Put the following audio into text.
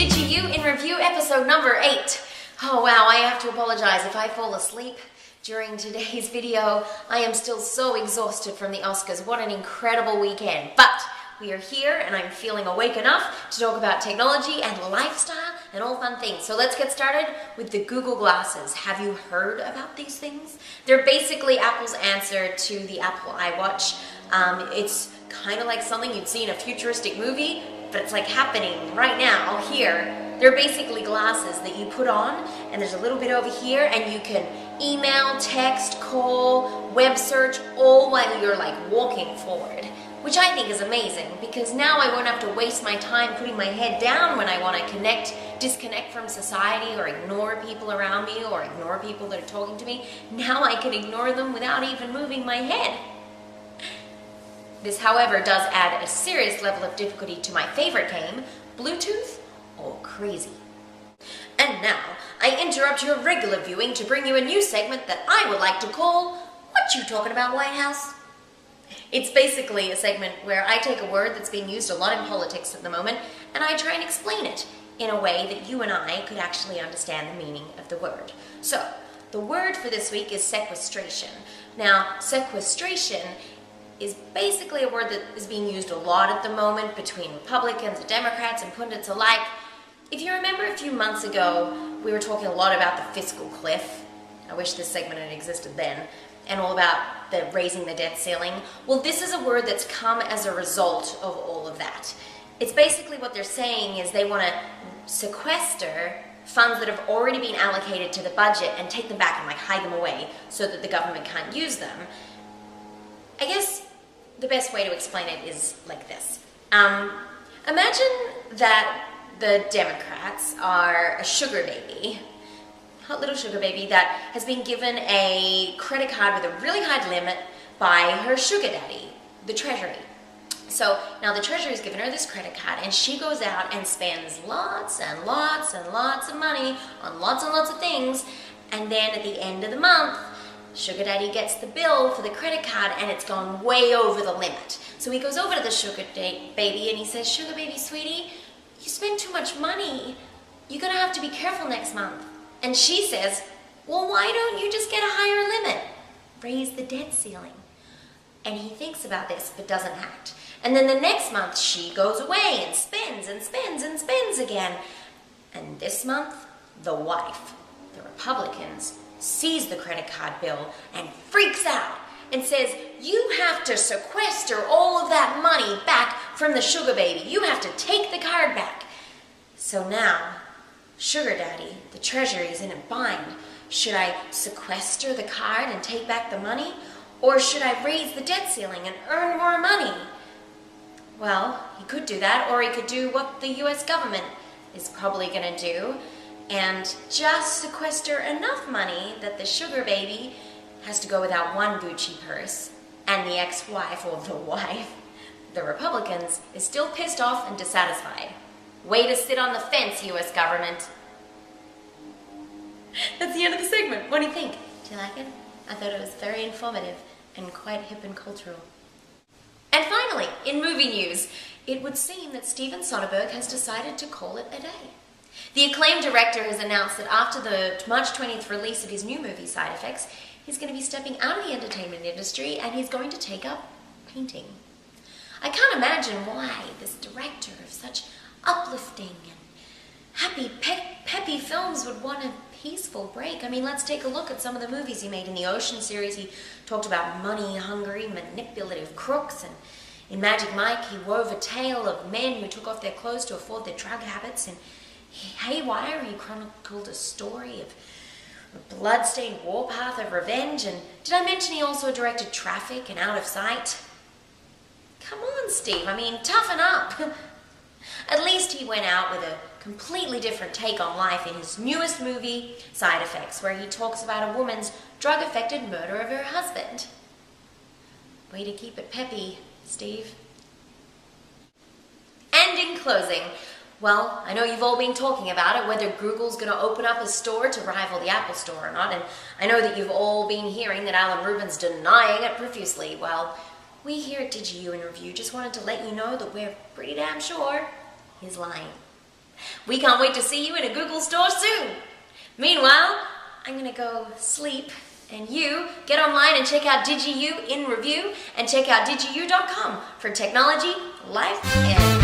DigiYoo in review episode number 8. Oh wow, I have to apologize if I fall asleep during today's video. I am still so exhausted from the Oscars. What an incredible weekend. But we are here and I'm feeling awake enough to talk about technology and lifestyle and all fun things. So let's get started with the Google Glasses. Have you heard about these things? They're basically Apple's answer to the Apple iWatch. It's kind of like something you'd see in a futuristic movie, but it's like happening right now, here. They're basically glasses that you put on, and there's a little bit over here, and you can email, text, call, web search, all while you're like walking forward, which I think is amazing, because now I won't have to waste my time putting my head down when I want to disconnect from society, or ignore people around me, or ignore people that are talking to me. Now I can ignore them without even moving my head. This, however, does add a serious level of difficulty to my favorite game, Bluetooth or crazy. And now, I interrupt your regular viewing to bring you a new segment that I would like to call, What You Talking About, White House? It's basically a segment where I take a word that's being used a lot in politics at the moment, and I try and explain it in a way that you and I could actually understand the meaning of the word. So, the word for this week is sequestration. Now, sequestration is basically a word that is being used a lot at the moment between Republicans and Democrats and pundits alike. If you remember a few months ago, we were talking a lot about the fiscal cliff. I wish this segment had existed then. And all about the raising the debt ceiling. Well, this is a word that's come as a result of all of that. It's basically what they're saying is they want to sequester funds that have already been allocated to the budget and take them back and like hide them away so that the government can't use them. I guess the best way to explain it is like this. Imagine that the Democrats are a sugar baby, hot little sugar baby that has been given a credit card with a really high limit by her sugar daddy, the Treasury. So now the Treasury's given her this credit card and she goes out and spends lots and lots and lots of money on lots and lots of things, and then at the end of the month, Sugar Daddy gets the bill for the credit card and it's gone way over the limit. So he goes over to the sugar baby and he says, "Sugar baby, sweetie, you spend too much money. You're gonna have to be careful next month." And she says, "Well, why don't you just get a higher limit? Raise the debt ceiling." And he thinks about this but doesn't act. And then the next month she goes away and spends and spends and spends again. And this month, the wife, the Republicans, sees the credit card bill and freaks out and says, "You have to sequester all of that money back from the sugar baby. You have to take the card back." So now, Sugar Daddy, the Treasury, is in a bind. Should I sequester the card and take back the money? Or should I raise the debt ceiling and earn more money? Well, he could do that, or he could do what the US government is probably going to do, and just sequester enough money that the sugar baby has to go without one Gucci purse, and the ex-wife, or the wife, the Republicans, is still pissed off and dissatisfied. Way to sit on the fence, US government. That's the end of the segment. What do you think? Do you like it? I thought it was very informative and quite hip and cultural. And finally, in movie news, it would seem that Steven Soderbergh has decided to call it a day. The acclaimed director has announced that after the March 20th release of his new movie, Side Effects, he's going to be stepping out of the entertainment industry and he's going to take up painting. I can't imagine why this director of such uplifting and happy, peppy films would want a peaceful break. I mean, let's take a look at some of the movies he made. In the Ocean series, he talked about money-hungry, manipulative crooks, and in Magic Mike, he wove a tale of men who took off their clothes to afford their drug habits, and Haywire, he chronicled a story of a blood-stained warpath of revenge. And did I mention he also directed Traffic and Out of Sight? Come on, Steve, I mean, toughen up. At least he went out with a completely different take on life in his newest movie, Side Effects, where he talks about a woman's drug-affected murder of her husband. Way to keep it peppy, Steve. And in closing, well, I know you've all been talking about it, whether Google's going to open up a store to rival the Apple Store or not, and I know that you've all been hearing that Alan Rubin's denying it profusely. Well, we here at DigiYoo in Review just wanted to let you know that we're pretty damn sure he's lying. We can't wait to see you in a Google store soon. Meanwhile, I'm gonna go sleep, and you get online and check out DigiYoo in review, and check out DigiYoo.com for technology, life, and